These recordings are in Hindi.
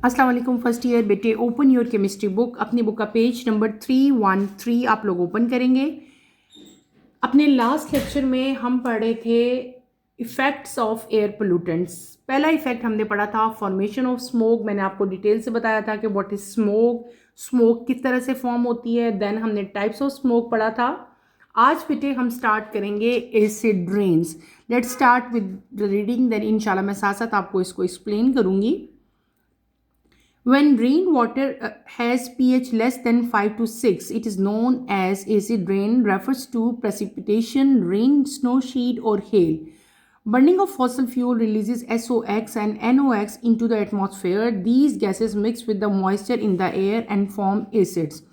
अस्सलाम वालेकुम फर्स्ट ईयर बेटे, ओपन योर केमिस्ट्री बुक। अपनी बुक का पेज नंबर 313 आप लोग ओपन करेंगे। अपने लास्ट लेक्चर में हम पढ़े थे इफ़ेक्ट्स ऑफ एयर पोल्यूटेंट्स। पहला इफ़ेक्ट हमने पढ़ा था फॉर्मेशन ऑफ स्मोक। मैंने आपको डिटेल से बताया था कि व्हाट इज़ स्मोक, स्मोक किस तरह से फॉर्म होती है। देन हमने टाइप्स ऑफ स्मोक पढ़ा था। आज बेटे हम स्टार्ट करेंगे acid rains. Let's start with reading, then इंशाल्लाह मैं साथ साथ आपको इसको एक्सप्लेन करूँगी। When rainwater has pH less than 5 to 6, it is known as acid rain, refers to precipitation, rain, snow sheet or hail. Burning of fossil fuel releases SOx and NOx into the atmosphere. These gases mix with the moisture in the air and form acids.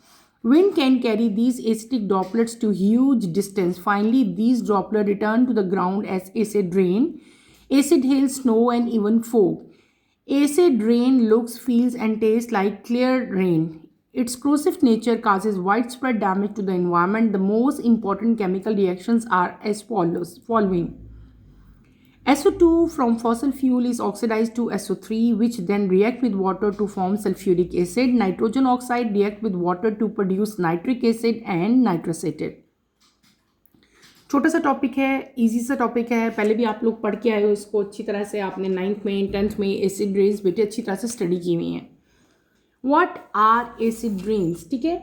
Wind can carry these acidic droplets to huge distance. Finally, these droplets return to the ground as acid rain, acid hail, snow and even fog. Acid rain looks, feels, and tastes like clear rain. Its corrosive nature causes widespread damage to the environment. The most important chemical reactions are as follows following. SO2 from fossil fuel is oxidized to SO3, which then react with water to form sulfuric acid. Nitrogen oxide react with water to produce nitric acid and nitrous acid. छोटा सा टॉपिक है, इजी सा टॉपिक है, पहले भी आप लोग पढ़ के आए हो इसको अच्छी तरह से। आपने 9th में 10th में एसिड रेन्स बेटे अच्छी तरह से स्टडी की हुई हैं। What are acid rains? ठीक है,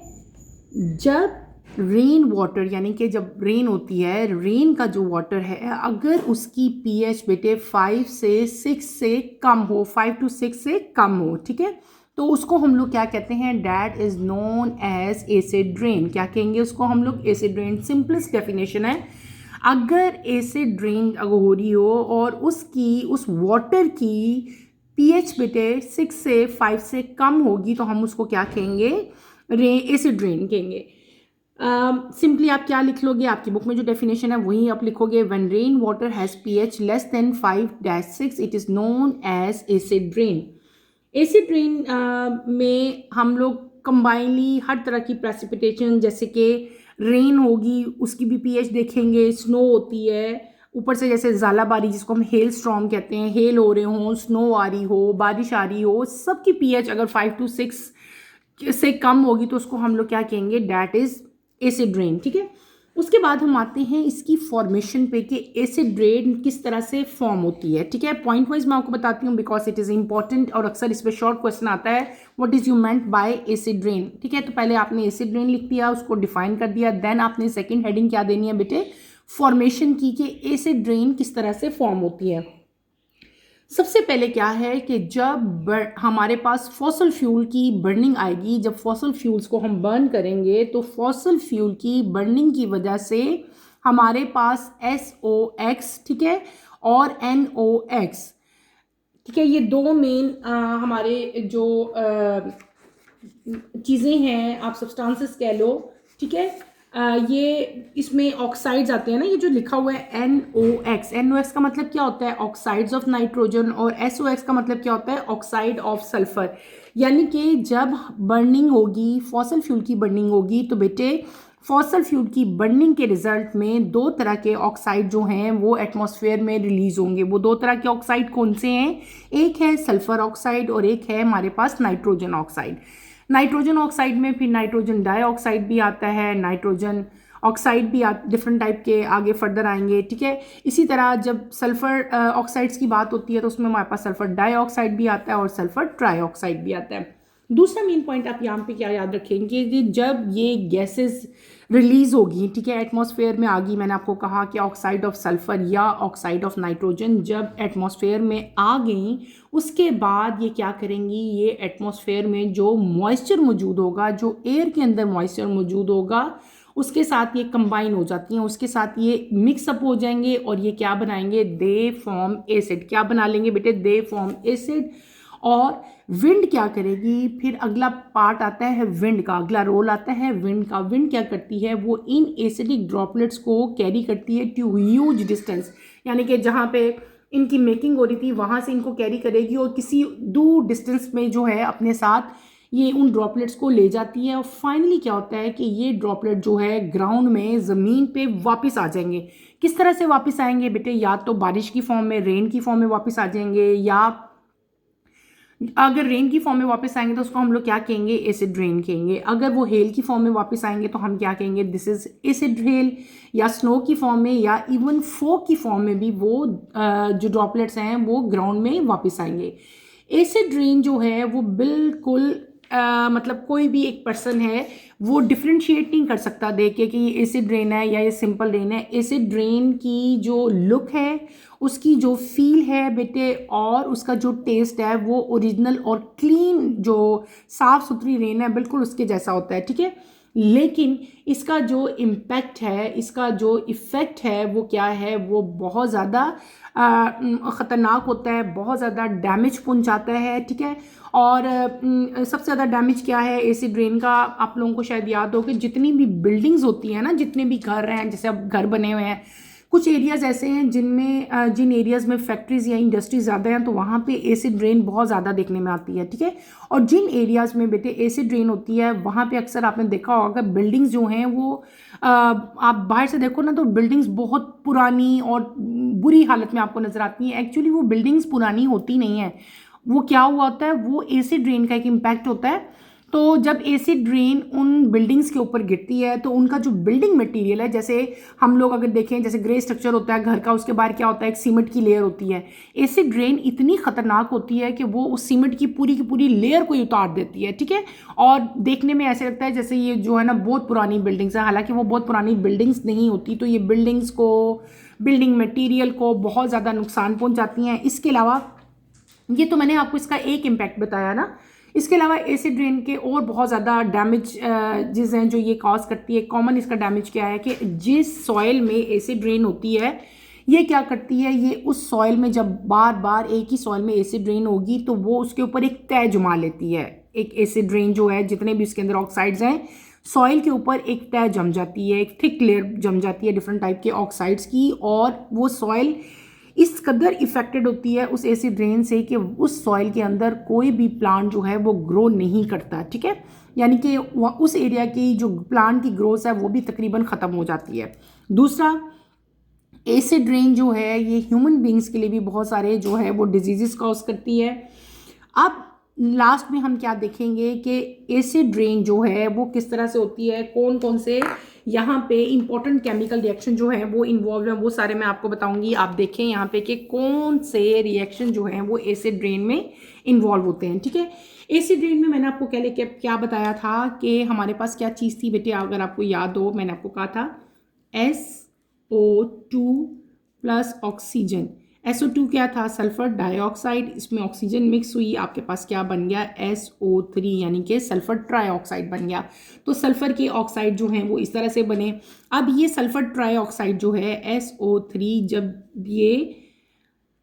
जब रेन वाटर यानी कि जब रेन होती है, रेन का जो वाटर है अगर उसकी पीएच बेटे 5 से 6 से कम हो, 5 to 6 से कम हो, ठीक है, तो उसको हम लोग क्या कहते हैं? That is known as acid rain. क्या कहेंगे उसको हम लोग? Acid rain. सिंपलेस्ट डेफिनेशन है, अगर एसिड रेन अगर हो रही हो और उसकी उस वाटर की पीएच बेटे 6 से 5 से कम होगी तो हम उसको क्या कहेंगे? एसिड रेन कहेंगे। सिंपली आप क्या लिख लोगे? आपकी बुक में जो डेफिनेशन है वही आप लिखोगे। When rain water has pH less than 5-6 it is known as acid rain. Acid rain में हम लोग कंबाइनली हर तरह की प्रेसिपिटेशन, जैसे कि रेन होगी उसकी भी पीएच देखेंगे, स्नो होती है, ऊपर से जैसे ज़ालाबारी जिसको हम हेल स्टॉर्म कहते हैं, हेल हो रहे हों, स्नो आ रही हो, बारिश आ रही हो, सबकी पीएच अगर 5 to 6 से कम होगी तो उसको हम लोग क्या कहेंगे? That is acid rain. ठीक है, उसके बाद हम आते हैं इसकी फॉर्मेशन पे कि एसिड रेन किस तरह से फॉर्म होती है। ठीक है, पॉइंट वाइज मैं आपको बताती हूँ बिकॉज इट इज़ इंपॉर्टेंट और अक्सर इस पर शॉर्ट क्वेश्चन आता है, what is you meant by acid rain. ठीक है, तो पहले आपने एसिड रेन लिख दिया, उसको डिफाइन कर दिया, देन आपने सेकेंड हेडिंग क्या देनी है बेटे? फॉर्मेशन की, कि एसिड रेन किस तरह से फॉर्म होती है। सबसे पहले क्या है कि जब हमारे पास फॉसल फ्यूल की बर्निंग आएगी, जब फॉसल फ्यूल्स को हम बर्न करेंगे तो फॉसल फ्यूल की बर्निंग की वजह से हमारे पास SOx, ठीक है, और NOx, ठीक है, ये दो मेन हमारे जो चीज़ें हैं, आप सब्सटेंसेस कह लो, ठीक है, ये इसमें ऑक्साइड्स आते हैं ना, ये जो लिखा हुआ है NOx, NOx का मतलब क्या होता है? ऑक्साइड्स ऑफ नाइट्रोजन, और SOx का मतलब क्या होता है? Oxide of sulphur. यानी कि जब बर्निंग होगी, फॉसल फ्यूल की बर्निंग होगी, तो बेटे फॉसल फ्यूल की बर्निंग के रिजल्ट में दो तरह के ऑक्साइड जो हैं वो एटमॉस्फेयर में रिलीज होंगे। वो दो तरह के ऑक्साइड कौन से हैं? एक है सल्फर ऑक्साइड और एक है हमारे पास नाइट्रोजन ऑक्साइड। नाइट्रोजन ऑक्साइड में फिर नाइट्रोजन डाइऑक्साइड भी आता है, नाइट्रोजन ऑक्साइड भी डिफरेंट टाइप के आगे फर्दर आएंगे। ठीक है, इसी तरह जब सल्फर ऑक्साइड्स की बात होती है तो उसमें हमारे पास सल्फर डाइऑक्साइड भी आता है और सल्फर ट्राइऑक्साइड भी आता है। दूसरा मेन पॉइंट आप यहाँ पे क्या याद रखेंगे कि जब ये गैसेस रिलीज होगी, ठीक है, एटमॉस्फेयर में आ गई, मैंने आपको कहा कि ऑक्साइड ऑफ सल्फर या ऑक्साइड ऑफ नाइट्रोजन जब एटमॉस्फेयर में आ गई, उसके बाद ये क्या करेंगी? ये एटमॉस्फेयर में जो मॉइस्चर मौजूद होगा, जो एयर के अंदर मॉइस्चर मौजूद होगा, उसके साथ ये कंबाइन हो जाती हैं, उसके साथ ये मिक्सअप हो जाएंगे और ये क्या बनाएंगे? They form acid. क्या बना लेंगे बेटे? They form acid. और विंड क्या करेगी? फिर अगला पार्ट आता है विंड का, अगला रोल आता है विंड का। विंड क्या करती है? वो इन एसिडिक ड्रॉपलेट्स को कैरी करती है टू ह्यूज डिस्टेंस, यानी कि जहाँ पे इनकी मेकिंग हो रही थी वहाँ से इनको कैरी करेगी और किसी दूर डिस्टेंस में जो है अपने साथ ये उन ड्रॉपलेट्स को ले जाती है। और फाइनली क्या होता है कि ये ड्रॉपलेट जो है ग्राउंड में, ज़मीन पे वापस आ जाएंगे। किस तरह से वापस आएंगे बेटे? या तो बारिश की फॉर्म में, रेन की फॉर्म में वापस आ जाएंगे, या अगर रेन की फॉर्म में वापस आएंगे तो उसको हम लोग क्या कहेंगे, एसिड रेन कहेंगे। अगर वो हेल की फॉर्म में वापस आएंगे तो हम क्या कहेंगे, दिस इज एसिड हेल। या स्नो की फॉर्म में या इवन फॉग की फॉर्म में भी वो जो ड्रॉपलेट्स हैं वो ग्राउंड में वापस आएंगे। एसिड रेन जो है वो बिल्कुल मतलब कोई भी एक पर्सन है वो डिफ्रेंशिएट नहीं कर सकता देख के कि ये एसिड रेन है या ये सिंपल रेन है। एसिड रेन की जो लुक है, उसकी जो फील है बेटे, और उसका जो टेस्ट है वो ओरिजिनल और क्लीन जो साफ़ सुथरी रेन है बिल्कुल उसके जैसा होता है, ठीक है। लेकिन इसका जो इम्पैक्ट है, इसका जो इफ़ेक्ट है वो क्या है, वो बहुत ज़्यादा ख़तरनाक होता है, बहुत ज़्यादा डैमेज पहुंचाता है, ठीक है। और सबसे ज़्यादा डैमेज क्या है एसिड रेन का, आप लोगों को शायद याद हो कि जितनी भी बिल्डिंग्स होती हैं ना, जितने भी घर हैं, जैसे अब घर बने हुए हैं, कुछ एरियाज़ ऐसे हैं जिनमें जिन एरियाज़ में फैक्ट्रीज़ या इंडस्ट्रीज ज़्यादा हैं तो वहाँ पे एसिड रेन बहुत ज़्यादा देखने में आती है, ठीक है। और जिन एरियाज़ में बेटे एसिड रेन होती है वहाँ पे अक्सर आपने देखा होगा बिल्डिंग्स जो हैं वो आप बाहर से देखो ना तो बिल्डिंग्स बहुत पुरानी और बुरी हालत में आपको नज़र आती हैं। एक्चुअली वो बिल्डिंग्स पुरानी होती नहीं है, वो क्या हुआ होता है, वो एसिड रेन का एक इम्पैक्ट होता है। तो जब एसिड रेन उन बिल्डिंग्स के ऊपर गिरती है तो उनका जो बिल्डिंग मटेरियल है, जैसे हम लोग अगर देखें जैसे ग्रे स्ट्रक्चर होता है घर का, उसके बाहर क्या होता है, एक सीमेंट की लेयर होती है। एसिड रेन इतनी खतरनाक होती है कि वो उस सीमेंट की पूरी लेयर को ही उतार देती है, ठीक है। और देखने में ऐसे लगता है जैसे ये जो है ना बहुत पुरानी बिल्डिंग्स है, हालांकि वो बहुत पुरानी बिल्डिंग्स नहीं होती। तो ये बिल्डिंग्स को, बिल्डिंग मटीरियल को बहुत ज़्यादा नुकसान पहुँचाती हैं। इसके अलावा ये तो मैंने आपको इसका एक इम्पैक्ट बताया ना, इसके अलावा एसिड रेन के और बहुत ज़्यादा डैमेज जिस हैं जो ये कॉज करती है। कॉमन इसका डैमेज क्या है कि जिस सॉइल में एसिड रेन होती है ये क्या करती है, ये उस सॉइल में जब बार बार एक ही सॉइल में एसिड रेन होगी तो वो उसके ऊपर एक तय जमा लेती है। एक एसिड रेन जो है जितने भी उसके अंदर ऑक्साइड्स हैं सॉइल के ऊपर एक तय जम जाती है, एक थिक लेयर जम जाती है डिफरेंट टाइप के ऑक्साइड्स की, और वो सॉइल इस कदर इफेक्टेड होती है उस एसिड रेन से कि उस सॉइल के अंदर कोई भी प्लांट जो है वो ग्रो नहीं करता, ठीक है। यानी कि उस एरिया की जो प्लांट की ग्रोथ है वो भी तकरीबन ख़त्म हो जाती है। दूसरा, एसिड रेन जो है ये ह्यूमन बींग्स के लिए भी बहुत सारे जो है वो डिजीज़ कॉज करती है। अब लास्ट में हम क्या देखेंगे कि एसिड रेन जो है वो किस तरह से होती है, कौन कौन से यहाँ पे इंपॉर्टेंट केमिकल रिएक्शन जो है वो इन्वॉल्व है, वो सारे मैं आपको बताऊंगी। आप देखें यहाँ पे कि कौन से रिएक्शन जो हैं वो एसिड रेन में इन्वॉल्व होते हैं, ठीक है। एसिड रेन में मैंने आपको क्या बताया था कि हमारे पास क्या चीज़ थी बेटे, अगर आपको याद हो, मैंने आपको कहा था SO2 प्लस ऑक्सीजन। SO2 क्या था, सल्फर डाइऑक्साइड, इसमें ऑक्सीजन मिक्स हुई, आपके पास क्या बन गया, SO3 यानी कि सल्फर ट्राइऑक्साइड बन गया। तो सल्फर के ऑक्साइड जो हैं वो इस तरह से बने। अब ये सल्फर ट्राइऑक्साइड जो है SO3 जब ये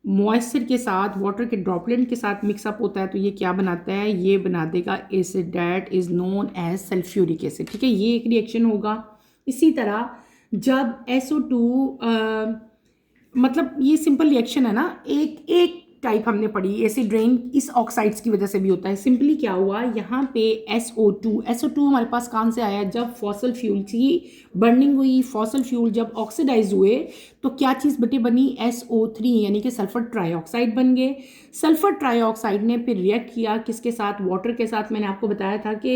मॉइस्चर के साथ, वाटर के ड्रॉपलेट के साथ मिक्सअप होता है तो ये क्या बनाता है, ये बना देगा acid that is known as sulphuric acid, ठीक है। ये एक रिएक्शन होगा। इसी तरह जब SO2 मतलब ये सिंपल रिएक्शन है ना, एक टाइप हमने पढ़ी, एसिड रेन इस ऑक्साइड्स की वजह से भी होता है। सिंपली क्या हुआ यहाँ पे SO2 हमारे पास कहाँ से आया, जब फॉसल फ्यूल की बर्निंग हुई, फॉसल फ्यूल जब ऑक्सीडाइज हुए तो क्या चीज़ बेटे बनी, SO3 यानी कि सल्फर ट्राइऑक्साइड बन गए। सल्फर ट्राइऑक्साइड ने फिर रिएक्ट किया किसके साथ, वाटर के साथ। मैंने आपको बताया था कि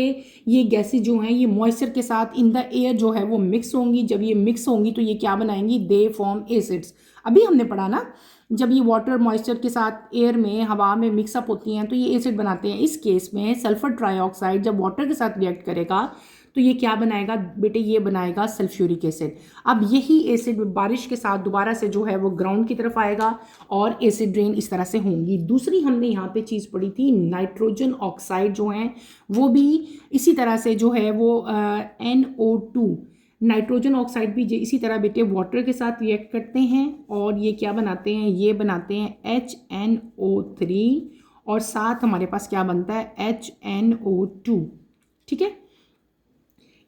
ये गैसेज जो हैं ये मॉइस्चर के साथ इन द एयर जो है वो मिक्स होंगी। जब ये मिक्स होंगी तो ये क्या बनाएंगी, दे फॉर्म एसिड्स। अभी हमने पढ़ा ना, जब ये वाटर मॉइस्चर के साथ एयर में, हवा में मिक्सअप होती हैं तो ये एसिड बनाते हैं। इस केस में सल्फर ट्राइऑक्साइड जब वाटर के साथ रिएक्ट करेगा तो ये क्या बनाएगा बेटे, ये बनाएगा सल्फ्यूरिक एसिड। अब यही एसिड बारिश के साथ दोबारा से जो है वो ग्राउंड की तरफ आएगा और एसिड रेन इस तरह से होंगी। दूसरी हमने यहाँ पे चीज़ पढ़ी थी, नाइट्रोजन ऑक्साइड जो हैं वो भी इसी तरह से जो है वो NO2 नाइट्रोजन ऑक्साइड भी इसी तरह बेटे वाटर के साथ रिएक्ट करते हैं और ये क्या बनाते हैं, ये बनाते हैं HNO3 और साथ हमारे पास क्या बनता है, HNO2, ठीक है।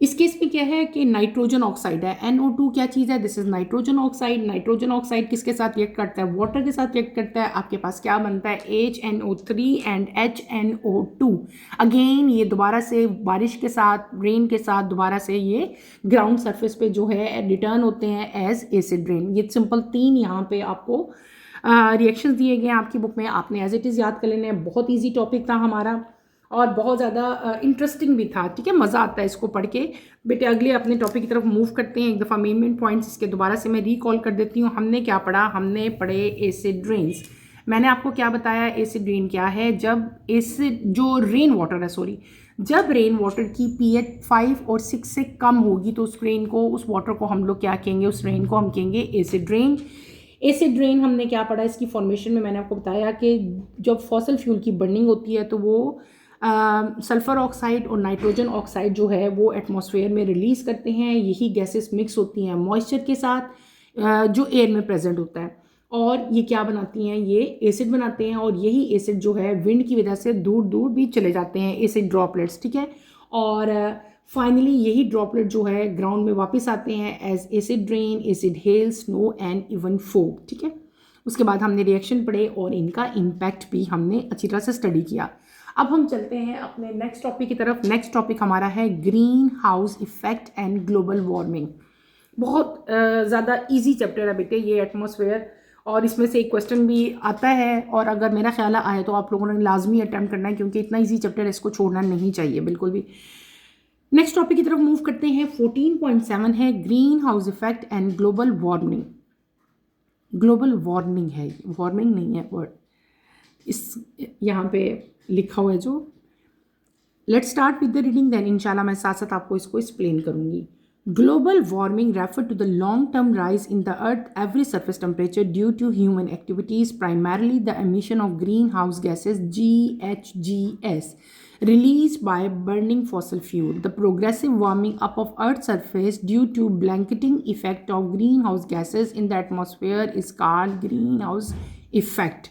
इस केस में क्या है कि नाइट्रोजन ऑक्साइड है, NO2 क्या चीज़ है, this is nitrogen oxide. Nitrogen oxide किसके साथ रिएक्ट करता है, वाटर के साथ रिएक्ट करता है। आपके पास क्या बनता है, HNO3 एंड HNO2। अगेन ये दोबारा से बारिश के साथ, रेन के साथ दोबारा से ये ग्राउंड सरफेस पे जो है रिटर्न होते हैं एज एसिड रेन। ये सिंपल तीन यहाँ पे आपको रिएक्शंस दिए गए हैं आपकी बुक में, आपने एज इट इज़ याद कर लेना है। बहुत ईजी टॉपिक था हमारा और बहुत ज़्यादा इंटरेस्टिंग भी था, ठीक है, मज़ा आता है इसको पढ़ के। बेटे अगले अपने टॉपिक की तरफ मूव करते हैं। एक दफ़ा मेन पॉइंट्स इसके दोबारा से मैं रिकॉल कर देती हूँ। हमने क्या पढ़ा, हमने पढ़े एसिड रेन्स। मैंने आपको क्या बताया एसिड रेन क्या है, जब एसिड जो रेन वाटर है, सॉरी, जब रेन वाटर की pH 5 और 6 से कम होगी तो उस रेन को, उस वाटर को हम लोग क्या कहेंगे, उस रेन को हम कहेंगे एसिड रेन। एसिड रेन हमने क्या पढ़ा, इसकी फॉर्मेशन में मैंने आपको बताया कि जब फॉसल फ्यूल की बर्निंग होती है तो वो सल्फ़र ऑक्साइड और नाइट्रोजन ऑक्साइड जो है वो एटमॉस्फेयर में रिलीज़ करते हैं। यही गैसेस मिक्स होती हैं मॉइस्चर के साथ जो एयर में प्रेजेंट होता है, और ये क्या बनाती हैं, ये एसिड बनाते हैं। और यही एसिड जो है विंड की वजह से दूर दूर भी चले जाते हैं, एसिड ड्रॉपलेट्स, ठीक है। और फाइनली यही ड्रॉपलेट जो है ग्राउंड में वापस आते हैं as acid rain, acid hail, snow and even fog, ठीक है। उसके बाद हमने रिएक्शन पढ़े और इनका इम्पैक्ट भी हमने अच्छी तरह से स्टडी किया। अब हम चलते हैं अपने नेक्स्ट टॉपिक की तरफ। नेक्स्ट टॉपिक हमारा है green house effect and global warming. बहुत ज़्यादा इजी चैप्टर है बेटे ये एटमॉस्फेयर, और इसमें से एक क्वेश्चन भी आता है, और अगर मेरा ख्याल आए तो आप लोगों ने लाजमी अटैम्प्ट करना है क्योंकि इतना इजी चैप्टर है, इसको छोड़ना नहीं चाहिए बिल्कुल भी। नेक्स्ट टॉपिक की तरफ मूव करते हैं। 14.7 है green house effect and global warming. Global warming है, वार्मिंग नहीं है वर्ड, इस यहाँ पे लिखा हुआ है जो। Let's start with the reading, then इंशाल्लाह मैं साथ साथ आपको इसको एक्सप्लेन करूंगी। Global warming refer to the long-term rise in the Earth's average surface temperature due to human activities, primarily the emission of greenhouse gases (GHGs) released by burning fossil fuel. The progressive warming up of Earth's surface due to blanketing effect of greenhouse gases in the atmosphere is called greenhouse effect.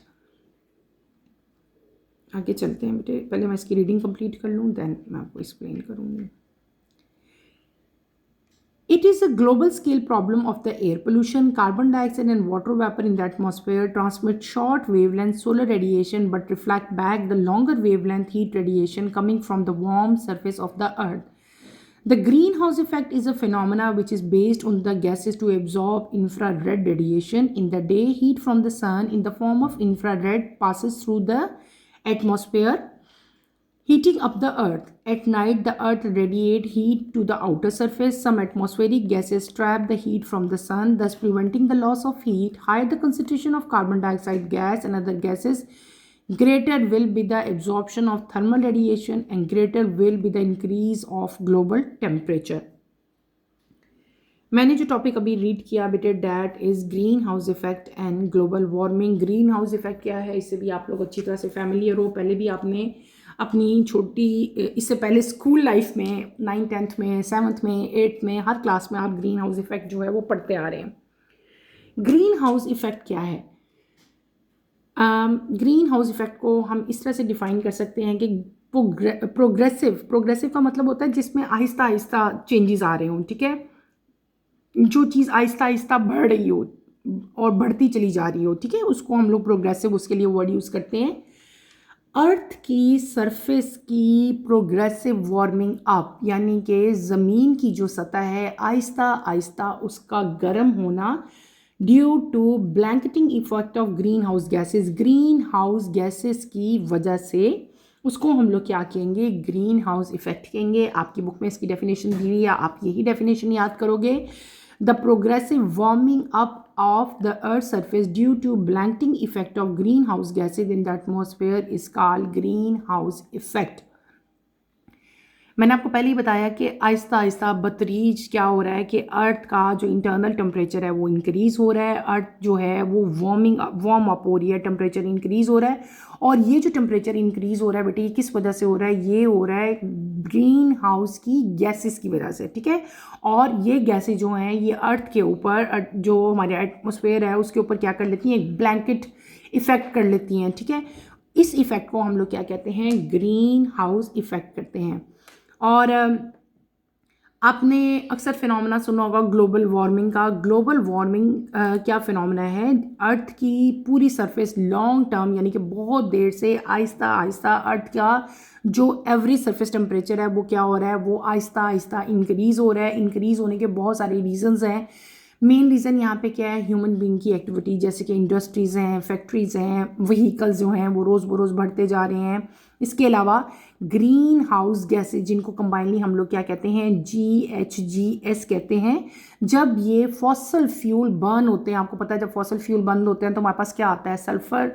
आगे चलते हैं बेटे, पहले मैं इसकी रीडिंग कंप्लीट कर लूँ, देन मैं आपको एक्सप्लेन करूँगी। It is a global scale problem of the air pollution. Carbon dioxide and water vapor in the atmosphere transmit short wavelength solar radiation but reflect back the longer wavelength heat radiation coming from the warm surface of the earth. The greenhouse effect is a phenomena which is based on the gases to absorb infrared radiation. In the day, heat from the sun in the form of infrared passes through the atmosphere, heating up the earth. At night, the earth radiates heat to the outer surface. Some atmospheric gases trap the heat from the sun, thus preventing the loss of heat. Higher the concentration of carbon dioxide gas and other gases, greater will be the absorption of thermal radiation and greater will be the increase of global temperature. मैंने जो टॉपिक अभी रीड किया बेटे, that is green house effect and global warming. Green house effect क्या है, इससे भी आप लोग अच्छी तरह से फैमिलियर हो। पहले भी आपने अपनी छोटी, इससे पहले स्कूल लाइफ में 9th 10th में 7th में 8th में हर क्लास में आप ग्रीन हाउस इफेक्ट जो है वो पढ़ते आ रहे हैं। ग्रीन हाउस इफेक्ट क्या है? ग्रीन हाउस इफेक्ट को हम इस तरह से डिफाइन कर सकते हैं कि प्रोग्रेसिव का मतलब होता है जिसमें आहिस्ता आहिस्ता चेंजेस आ रहे हों, ठीक है। जो चीज़ आहिस्ता आहिस्ता बढ़ रही हो और बढ़ती चली जा रही हो, ठीक है, उसको हम लोग प्रोग्रेसिव, उसके लिए वर्ड यूज़ करते हैं। अर्थ की सरफेस की प्रोग्रेसिव वार्मिंग अप, यानी कि ज़मीन की जो सतह है आहिस्ता आहिस्ता उसका गर्म होना due to blanketing effect of greenhouse gases. Greenhouse gases की वजह से उसको हम लोग क्या कहेंगे, ग्रीन हाउस इफेक्ट कहेंगे। आपकी बुक में इसकी डेफिनेशन दी हुई है, आप यही डेफिनेशन याद करोगे। The progressive warming up of the Earth's surface due to blanketing effect of greenhouse gases in the atmosphere is called greenhouse effect. मैंने आपको पहले ही बताया कि आहिस्ता आहिस्ता बतरीज क्या हो रहा है कि अर्थ का जो इंटरनल टेम्परेचर है वो इंक्रीज़ हो रहा है। अर्थ जो है वो वार्म अप हो रही है, टेम्परेचर इंक्रीज़ हो रहा है। और ये जो टेम्परेचर इंक्रीज़ हो रहा है बेटे, ये किस वजह से हो रहा है? ये हो रहा है ग्रीन हाउस की गैसेस की वजह से, ठीक है। और ये गैसेस जो हैं ये अर्थ के ऊपर, जो हमारे एटमॉस्फेयर है उसके ऊपर क्या कर लेती हैं, एक ब्लैंकेट इफेक्ट कर लेती हैं, ठीक है। इस इफेक्ट को हम लोग क्या कहते हैं, ग्रीन हाउस इफेक्ट करते हैं। और आपने अक्सर फिनोमेना सुना होगा ग्लोबल वार्मिंग का। ग्लोबल वार्मिंग क्या फिनोमेना है? अर्थ की पूरी सरफेस लॉन्ग टर्म, यानी कि बहुत देर से आहिस्ता आहिस्ता अर्थ का जो एवरेज सरफेस टेम्परेचर है वो क्या हो रहा है, वो आहिस्ता आहिस्ता इंक्रीज़ हो रहा है। इंक्रीज़ होने के बहुत सारे रीजंस हैं। मेन रीज़न यहाँ पे क्या है, ह्यूमन बीइंग की एक्टिविटी, जैसे कि इंडस्ट्रीज़ हैं, फैक्ट्रीज़ हैं, व्हीकल्स जो हैं वो रोज़ बरोज़ बढ़ते जा रहे हैं। इसके अलावा ग्रीन हाउस गैसेज, जिनको कंबाइनली हम लोग क्या कहते हैं, GHGs कहते हैं। जब ये फॉसल फ्यूल बर्न होते हैं, आपको पता है जब फॉसल फ्यूल बंद होते हैं तो हमारे पास क्या आता है, सल्फ़र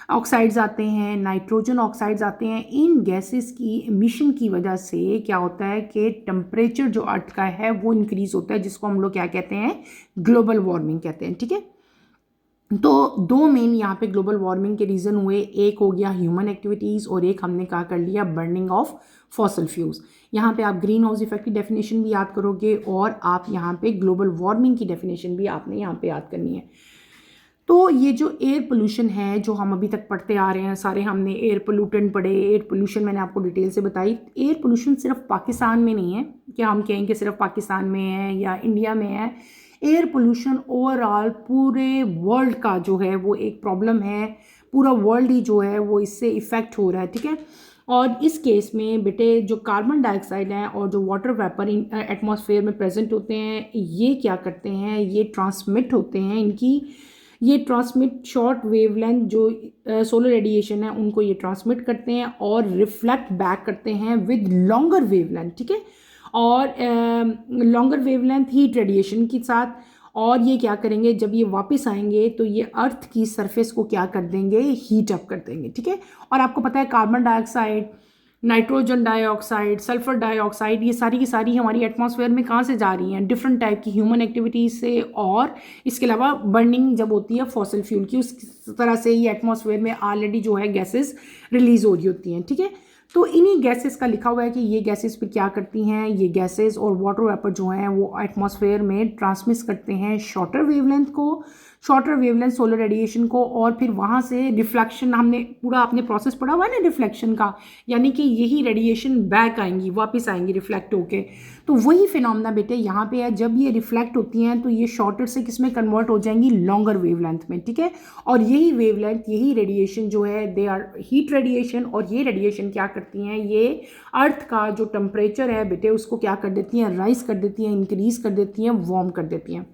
ऑक्साइड्स आते हैं, नाइट्रोजन ऑक्साइड्स आते हैं। इन गैसेस की एमिशन की वजह से क्या होता है कि टेम्परेचर जो अर्थ का है वो इंक्रीज़ होता है, जिसको हम लोग क्या कहते हैं, ग्लोबल वार्मिंग कहते हैं। ठीक है, तो दो मेन यहाँ पे ग्लोबल वार्मिंग के रीज़न हुए, एक हो गया ह्यूमन एक्टिविटीज़ और एक हमने क्या कर लिया, बर्निंग ऑफ फॉसल फ्यूल्स। यहाँ पे आप ग्रीन हाउस इफेक्ट की डेफिनेशन भी याद करोगे और आप यहाँ पे ग्लोबल वार्मिंग की डेफिनेशन भी आपने यहाँ पे याद करनी है। तो ये जो एयर पोल्यूशन है जो हम अभी तक पढ़ते आ रहे हैं, सारे हमने एयर पोल्यूटेंट पढ़े। एयर पोल्यूशन मैंने आपको डिटेल से बताई। एयर पोल्यूशन सिर्फ पाकिस्तान में नहीं है कि हम कहें कि सिर्फ पाकिस्तान में है या इंडिया में है। एयर पोल्यूशन ओवरऑल पूरे वर्ल्ड का जो है वो एक प्रॉब्लम है, पूरा वर्ल्ड ही जो है वो इससे इफ़ेक्ट हो रहा है। ठीक है, और इस केस में बेटे जो कार्बन डाइऑक्साइड है और जो वाटर वेपर एटमॉस्फेयर में प्रेजेंट होते हैं, ये क्या करते हैं, ये ट्रांसमिट होते हैं, ये ट्रांसमिट शॉर्ट वेवलेंथ जो सोलर रेडिएशन है उनको ये ट्रांसमिट करते हैं और रिफ्लेक्ट बैक करते हैं विद लॉन्गर वेवलेंथ। ठीक है, और लॉन्गर वेवलेंथ हीट रेडिएशन के साथ। और ये क्या करेंगे, जब ये वापस आएंगे तो ये अर्थ की सरफेस को क्या कर देंगे, हीट अप कर देंगे। ठीक है, और आपको पता है carbon dioxide, nitrogen dioxide, sulphur dioxide, ये सारी की सारी हमारी एटमॉस्फेयर में कहाँ से जा रही हैं, डिफरेंट टाइप की ह्यूमन एक्टिविटीज़ से, और इसके अलावा बर्निंग जब होती है फॉसिल फ्यूल की, उस तरह से ये एटमॉस्फेयर में ऑलरेडी जो है गैसेस रिलीज हो रही होती हैं। ठीक है, तो इन्हीं गैसेस का लिखा हुआ है कि ये गैसेस फिर क्या करती हैं, ये गैसेस और वाटर वेपर जो हैं वो एटमॉस्फेयर में ट्रांसमिट करते हैं शॉर्टर वेवलेंथ को, शॉर्टर वेवलेंथ सोलर रेडिएशन को, और फिर वहाँ से रिफ्लेक्शन, हमने पूरा आपने प्रोसेस पढ़ा हुआ है ना रिफ्लेक्शन का, यानी कि यही रेडिएशन बैक आएंगी, वापस आएंगी रिफ्लेक्ट होके। तो वही फिनोमेना बेटे यहाँ पे है, जब ये रिफ्लेक्ट होती हैं तो ये शॉर्टर से किस में कन्वर्ट हो जाएंगी, लॉन्गर वेवलेंथ में। ठीक है, और यही वेवलेंथ, यही रेडिएशन जो है दे आर हीट रेडिएशन, और ये रेडिएशन क्या करती हैं, ये अर्थ का जो टेम्परेचर है बेटे उसको क्या कर देती हैं, राइज कर देती हैं, इंक्रीज कर देती हैं, वार्म कर देती हैं।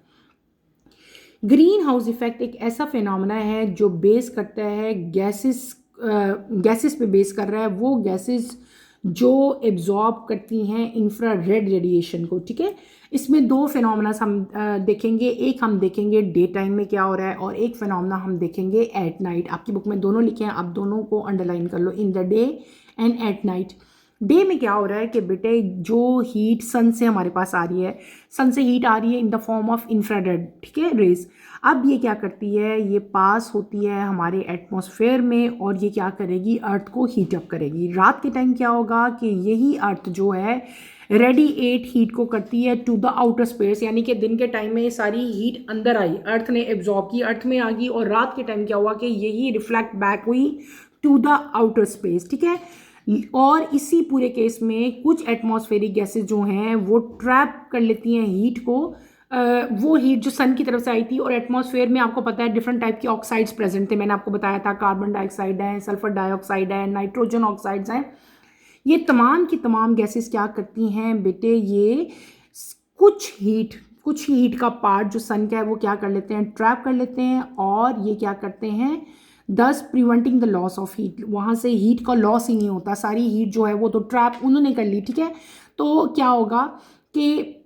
ग्रीन हाउस इफेक्ट एक ऐसा फिनोमेना है जो बेस करता है गैसेस पे बेस कर रहा है, वो गैसेस जो एब्जॉर्ब करती हैं इंफ्रारेड रेडिएशन को। ठीक है, इसमें दो फिनोमेना हम देखेंगे, एक हम देखेंगे डे टाइम में क्या हो रहा है और एक फिनोमेना हम देखेंगे एट नाइट। आपकी बुक में दोनों लिखे हैं, आप दोनों को अंडरलाइन कर लो, in the day and at night. Day में क्या हो रहा है कि बेटे जो हीट सन से हमारे पास आ रही है, सन से हीट आ रही है in the form of infrared, ठीक है, रेज। अब ये क्या करती है, ये पास होती है हमारे एटमॉस्फेयर में और ये क्या करेगी, अर्थ को हीट अप करेगी। रात के टाइम क्या होगा कि यही अर्थ जो है रेडिएट हीट को करती है टू द आउटर स्पेस, यानी कि दिन के टाइम में सारी हीट अंदर आई, अर्थ ने एब्जॉर्ब की, अर्थ में आ गई, और रात के टाइम क्या हुआ कि यही रिफ्लेक्ट बैक हुई टू द आउटर स्पेस। ठीक है, और इसी पूरे केस में कुछ एटमॉस्फेरिक गैसेस जो हैं वो ट्रैप कर लेती हैं हीट को, वो हीट जो सन की तरफ से आई थी, और एटमॉस्फेयर में आपको पता है डिफरेंट टाइप की ऑक्साइड्स प्रेजेंट थे, मैंने आपको बताया था, कार्बन डाइऑक्साइड है, सल्फर डाइऑक्साइड है, नाइट्रोजन ऑक्साइड्स हैं। ये तमाम की तमाम गैसेस क्या करती हैं बेटे, ये कुछ हीट का पार्ट जो सन का है वो क्या कर लेते हैं, ट्रैप कर लेते हैं, और ये क्या करते हैं, दस preventing the loss of heat, वहाँ से हीट का लॉस ही नहीं होता, सारी हीट जो है वो तो ट्रैप उन्होंने कर ली। ठीक है, तो क्या होगा कि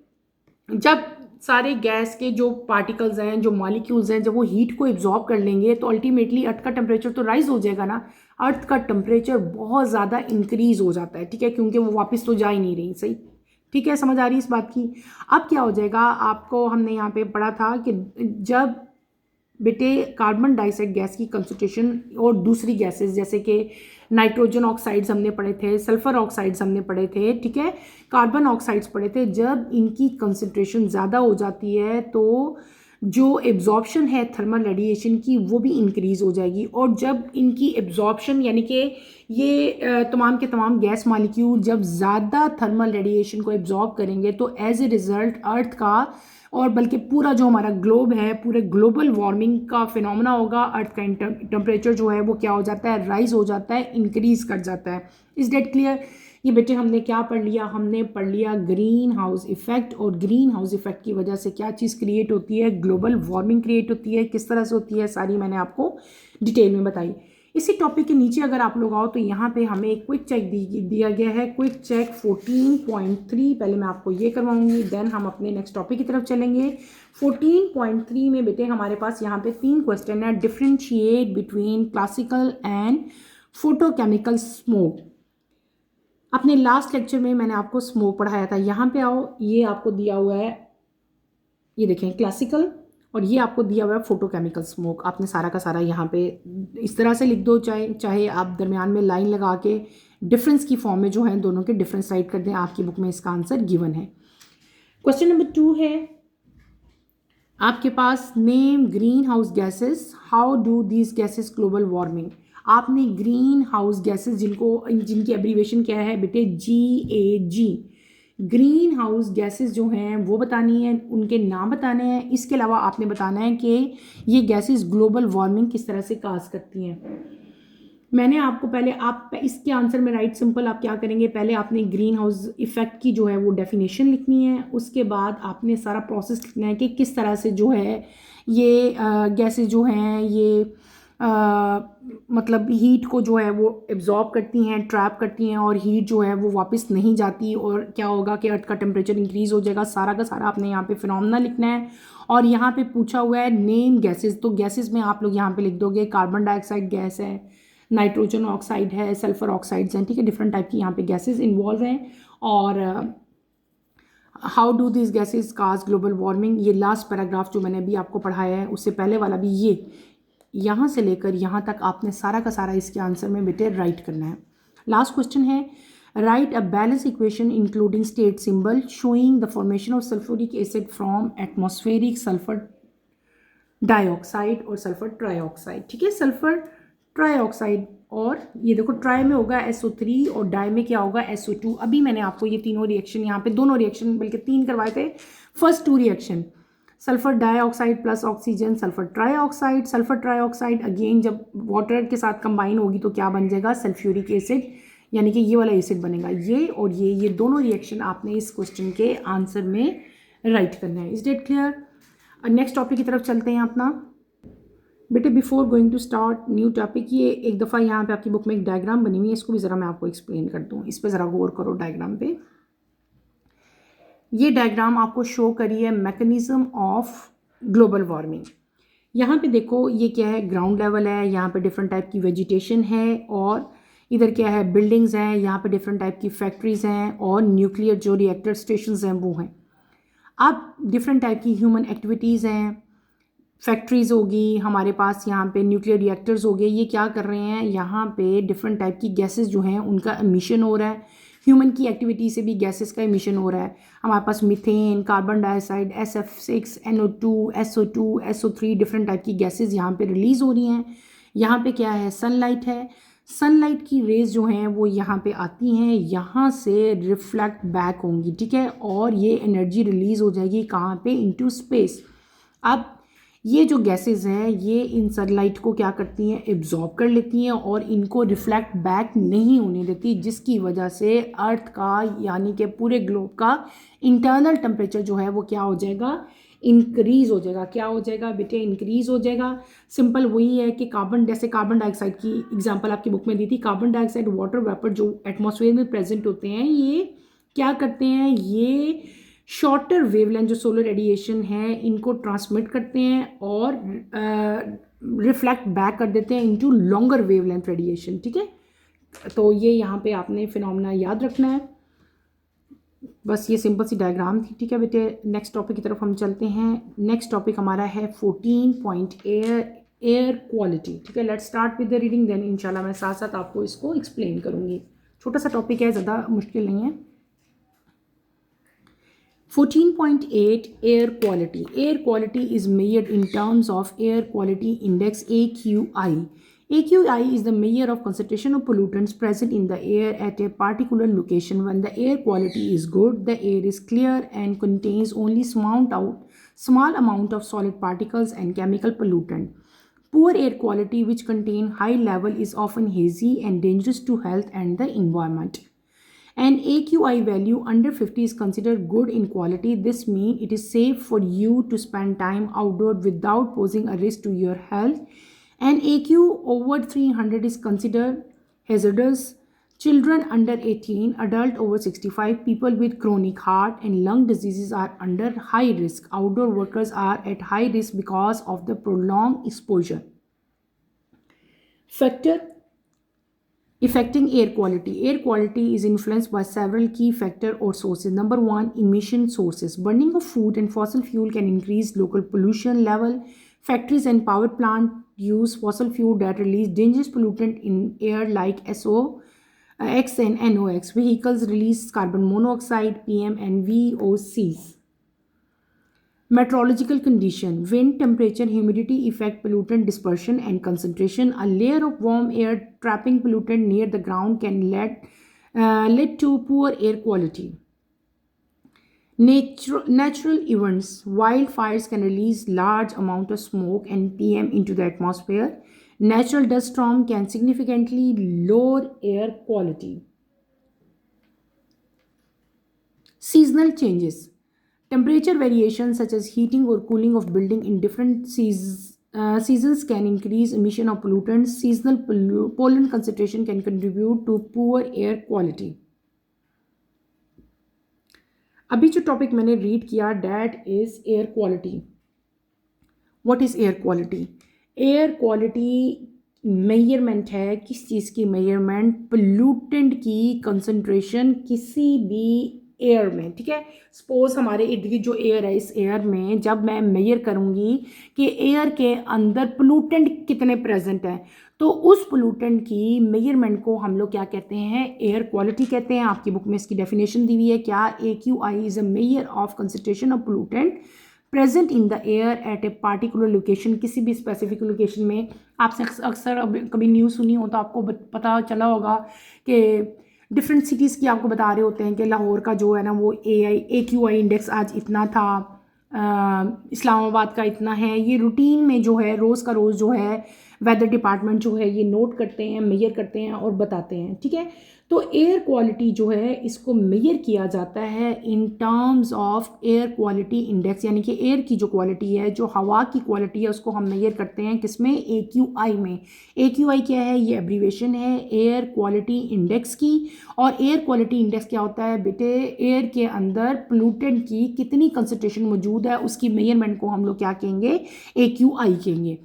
जब सारे गैस के जो पार्टिकल्स हैं, जो मॉलिक्यूल्स हैं, जब वो हीट को एब्जॉर्ब कर लेंगे तो अल्टीमेटली अर्थ का टेम्परेचर तो राइज हो जाएगा ना, अर्थ का टेम्परेचर बहुत ज़्यादा इंक्रीज हो जाता है। ठीक है, क्योंकि वो वापस तो जा ही नहीं रही, सही, ठीक है, समझ आ रही है इस बात की। अब क्या हो जाएगा, आपको हमने यहाँ पे पढ़ा था कि जब बेटे कार्बन डाइऑक्साइड गैस की कंसंट्रेशन और दूसरी गैसेस जैसे कि नाइट्रोजन ऑक्साइड्स हमने पढ़े थे, सल्फर ऑक्साइड्स हमने पढ़े थे, ठीक है, कार्बन ऑक्साइड्स पढ़े थे, जब इनकी कंसंट्रेशन ज़्यादा हो जाती है तो जो एब्जॉर्प्शन है थर्मल रेडिएशन की वो भी इंक्रीज़ हो जाएगी, और जब इनकी एब्जॉर्प्शन यानी कि ये तमाम के तमाम गैस मॉलिक्यूल जब ज़्यादा थर्मल रेडिएशन को एब्जॉर्ब करेंगे तो एज ए रिज़ल्ट अर्थ का और बल्कि पूरा जो हमारा ग्लोब है, पूरे ग्लोबल वार्मिंग का फिनोमेना होगा। अर्थ का टेम्परेचर जो है वो क्या हो जाता है, राइज हो जाता है, इंक्रीज कर जाता है। Is that clear? ये बेटे हमने क्या पढ़ लिया, हमने पढ़ लिया ग्रीन हाउस इफेक्ट, और ग्रीन हाउस इफेक्ट की वजह से क्या चीज़ क्रिएट होती है, ग्लोबल वार्मिंग क्रिएट होती है, किस तरह से होती है, सारी मैंने आपको डिटेल में बताई। इसी टॉपिक के नीचे अगर आप लोग आओ तो यहाँ पे हमें एक क्विक चेक दिया गया है, क्विक चेक 14.3। पहले मैं आपको ये करवाऊंगी, देन हम अपने नेक्स्ट टॉपिक की तरफ चलेंगे। 14.3 में बेटे हमारे पास यहाँ पे 3 क्वेश्चन है। Differentiate between classical and photochemical smoke. अपने लास्ट लेक्चर में मैंने आपको स्मोक पढ़ाया था। यहाँ पे आओ, ये आपको दिया हुआ है, ये देखें क्लासिकल, और ये आपको दिया हुआ है फोटोकेमिकल स्मोक। आपने सारा का सारा यहाँ पे इस तरह से लिख दो, चाहे आप दरमियान में लाइन लगा के डिफरेंस की फॉर्म में जो है दोनों के डिफरेंस राइट कर दें। आपकी बुक में इसका आंसर गिवन है। क्वेश्चन नंबर 2 है आपके पास, name greenhouse gases, how do these gases global warming. आपने ग्रीन हाउस गैसेस जिनकी एब्रीवेशन क्या है बेटे, GAG, ग्रीन हाउस गैसेस जो हैं वो बतानी है, उनके नाम बताने हैं। इसके अलावा आपने बताना है कि ये गैसेस ग्लोबल वार्मिंग किस तरह से काज करती हैं। मैंने आपको पहले, आप इसके आंसर में राइट सिंपल आप क्या करेंगे, पहले आपने ग्रीन हाउस इफेक्ट की जो है वो डेफिनेशन लिखनी है। उसके बाद आपने सारा प्रोसेस लिखना है कि किस तरह से जो है ये गैसेस जो हैं ये मतलब हीट को जो है वो एब्जॉर्ब करती हैं, ट्रैप करती हैं, और हीट जो है वो वापस नहीं जाती, और क्या होगा कि अर्थ का टेम्परेचर इंक्रीज हो जाएगा। सारा का सारा आपने यहाँ पे फिनोमेना लिखना है। और यहाँ पे पूछा हुआ है नेम गैसेस, तो गैसेस में आप लोग यहाँ पे लिख दोगे कार्बन डाइऑक्साइड गैस है, नाइट्रोजन ऑक्साइड है, सल्फर ऑक्साइड्स हैं, ठीक है, डिफरेंट टाइप की यहाँ पे गैसेस इन्वॉल्व हैं। और how do this gases cause global warming, ये लास्ट पैराग्राफ जो मैंने अभी आपको पढ़ाया है, उससे पहले वाला भी, ये यहाँ से लेकर यहाँ तक आपने सारा का सारा इसके आंसर में बेटे राइट करना है। लास्ट क्वेश्चन है, right a balance equation including state symbol showing the formation of sulphuric acid from atmospheric sulphur dioxide और सल्फर ट्राइऑक्साइड। ठीक है, सल्फर ट्राइऑक्साइड, और ये देखो ट्राई में होगा SO3 और डाई में क्या होगा SO2। अभी मैंने आपको ये तीनों रिएक्शन, यहाँ पे दोनों रिएक्शन बल्कि 3 करवाए थे। First 2 reaction, sulphur dioxide plus oxygen sulphur trioxide. Sulphur trioxide again जब वाटर के साथ कंबाइन होगी तो क्या बन जाएगा, सल्फ्यूरिक एसिड, यानी कि ये वाला एसिड बनेगा। ये और ये दोनों रिएक्शन आपने इस क्वेश्चन के आंसर में राइट करना है। Is that clear? Next topic की तरफ चलते हैं अपना बेटे। Before going to start new topic, ये एक दफ़ा यहाँ पे आपकी बुक में एक डायग्राम बनी हुई है, इसको भी ज़रा मैं आपको एक्सप्लेन कर दूँ। इस पर ज़रा गौर करो डायग्राम पे। ये डायग्राम आपको शो करी है मैकेनिज्म ऑफ ग्लोबल वार्मिंग। यहाँ पे देखो ये क्या है, ग्राउंड लेवल है, यहाँ पे डिफरेंट टाइप की वेजिटेशन है, और इधर क्या है, बिल्डिंग्स हैं, यहाँ पे डिफरेंट टाइप की फैक्ट्रीज हैं, और न्यूक्लियर जो रिएक्टर स्टेशंस हैं वो हैं। अब डिफरेंट टाइप की ह्यूमन एक्टिविटीज़ हैं, फैक्ट्रीज़ होगी हमारे पास, यहाँ पे न्यूक्लियर रिएक्टर्स हो गए। ये क्या कर रहे हैं, यहाँ पे डिफरेंट टाइप की गैसेस जो हैं उनका एमिशन हो रहा है। ह्यूमन की एक्टिविटी से भी गैसेस का एमिशन हो रहा है। हमारे पास methane, carbon dioxide, SF6, NO2, SO2, SO3, different type की गैसेस यहाँ पे रिलीज़ हो रही हैं। यहाँ पे क्या है, सनलाइट है। सनलाइट की रेज जो हैं वो यहाँ पे आती हैं, यहाँ से रिफ्लेक्ट बैक होंगी, ठीक है, और ये एनर्जी रिलीज़ हो जाएगी कहाँ पे, इनटू स्पेस। अब ये जो गैसेस हैं ये इन सनलाइट को क्या करती हैं, एब्जॉर्ब कर लेती हैं, और इनको रिफ्लेक्ट बैक नहीं होने देती, जिसकी वजह से अर्थ का यानी कि पूरे ग्लोब का इंटरनल टेम्परेचर जो है वो क्या हो जाएगा, इंक्रीज़ हो जाएगा। क्या हो जाएगा बेटे, इंक्रीज़ हो जाएगा। सिंपल वही है कि जैसे कार्बन डाइऑक्साइड की एग्जांपल आपकी बुक में दी थी, कार्बन डाइऑक्साइड वाटर वेपर जो एटमॉस्फेयर में प्रेजेंट होते हैं, ये क्या करते हैं, ये शॉर्टर वेवलेंथ जो सोलर रेडिएशन है इनको ट्रांसमिट करते हैं और रिफ्लेक्ट बैक कर देते हैं इनटू लॉन्गर वेवलेंथ रेडिएशन। ठीक है, तो ये यहाँ पे आपने फिनोमेना याद रखना है। बस ये सिंपल सी डायग्राम थी। ठीक है बेटे, नेक्स्ट टॉपिक की तरफ हम चलते हैं। नेक्स्ट टॉपिक हमारा है 14 पॉइंट एयर क्वालिटी। ठीक है, let's start with the reading, then इंशाल्लाह मैं साथ साथ आपको इसको एक्सप्लेन करूँगी। छोटा सा टॉपिक है, ज़्यादा मुश्किल नहीं है। 14.8 Air quality. Air quality is measured in terms of Air Quality Index AQI. AQI is the measure of concentration of pollutants present in the air at a particular location. When the air quality is good, the air is clear and contains only small amount of solid particles and chemical pollutant. Poor air quality, which contain high level, is often hazy and dangerous to health and the environment. An AQI value under 50 is considered good in quality. This means it is safe for you to spend time outdoor without posing a risk to your health. An AQ over 300 is considered hazardous. Children under 18, adult over 65, people with chronic heart and lung diseases are under high risk. Outdoor workers are at high risk because of the prolonged exposure. Factor affecting air quality. Air quality is influenced by several key factors or sources. Number one, emission sources. Burning of food and fossil fuel can increase local pollution level. Factories and power plant use fossil fuel that release dangerous pollutant in air like SOx and NOx. Vehicles release carbon monoxide, PM and VOCs. Meteorological condition. Wind, temperature, humidity affect pollutant dispersion and concentration. A layer of warm air trapping pollutant near the ground can lead to poor air quality. Natural events. Wildfires can release large amount of smoke and PM into the atmosphere. Natural dust storm can significantly lower air quality. Seasonal changes. Temperature variations such as heating or cooling of building in different seasons can increase emission of pollutants. Seasonal pollen concentration can contribute to poor air quality. अभी जो टॉपिक मैंने रीड किया that is air quality. What is air quality? Air quality measurement है. किस चीज़ की मेजरमेंट? पोल्यूटेंट की कंसंट्रेशन किसी भी एयर में. ठीक है, सपोज हमारे इर्द गिर्द जो एयर है, इस एयर में जब मैं मेजर करूँगी कि एयर के अंदर पोल्यूटेंट कितने प्रेजेंट हैं, तो उस पोल्यूटेंट की मेजरमेंट को हम लोग क्या कहते हैं? एयर क्वालिटी कहते हैं. आपकी बुक में इसकी डेफिनेशन दी हुई है. क्या? AQI is a measure of concentration of pollutant present in the air at a particular location. किसी भी स्पेसिफिक लोकेशन में. आपसे अक्सर कभी न्यूज़ सुनी हो तो आपको पता चला होगा कि डिफरेंट सिटीज़ की आपको बता रहे होते हैं कि लाहौर का जो है ना वो AQI इंडेक्स आज इतना था, इस्लामाबाद का इतना है. ये रूटीन में जो है रोज़ का रोज़ जो है वेदर डिपार्टमेंट जो है ये नोट करते हैं, मेजर करते हैं और बताते हैं. ठीक है, तो एयर क्वालिटी जो है इसको मेजर किया जाता है in terms of air quality index. यानी कि एयर की जो क्वालिटी है, जो हवा की क्वालिटी है, उसको हम मेजर करते हैं किसमें? AQI में. AQI क्या है? ये एब्रीवेशन है एयर क्वालिटी इंडेक्स की. और एयर क्वालिटी इंडेक्स क्या होता है बेटे? एयर के अंदर पोल्यूटेंट की कितनी कंसंट्रेशन मौजूद है उसकी मेजरमेंट को हम लोग क्या कहेंगे? AQI कहेंगे.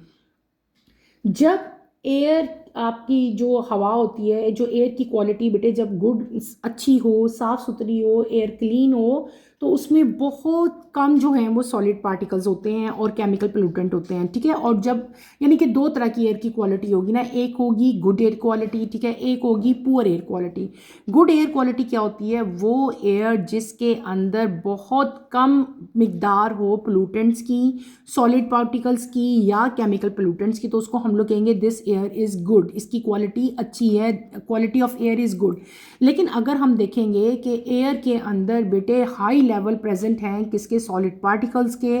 जब एयर आपकी जो हवा होती है, जो एयर की क्वालिटी बेटे जब गुड अच्छी हो, साफ़ सुथरी हो, एयर क्लीन हो, तो उसमें बहुत कम जो हैं वो सॉलिड पार्टिकल्स होते हैं और केमिकल पोल्यूटेंट होते हैं. ठीक है, और जब यानी कि दो तरह की एयर की क्वालिटी होगी ना. एक होगी गुड एयर क्वालिटी, ठीक है, एक होगी poor air quality. Good air quality क्या होती है? वो एयर जिसके अंदर बहुत कम मिकदार हो पोल्यूटेंट्स की, सॉलिड पार्टिकल्स की या केमिकल पोल्यूटेंट्स की, तो उसको हम लोग कहेंगे दिस एयर इज़ गुड. इसकी क्वालिटी अच्छी है, quality of air is good. लेकिन अगर हम देखेंगे कि एयर के अंदर बेटे हाई लेवल प्रेजेंट हैं किसके? सॉलिड पार्टिकल्स के.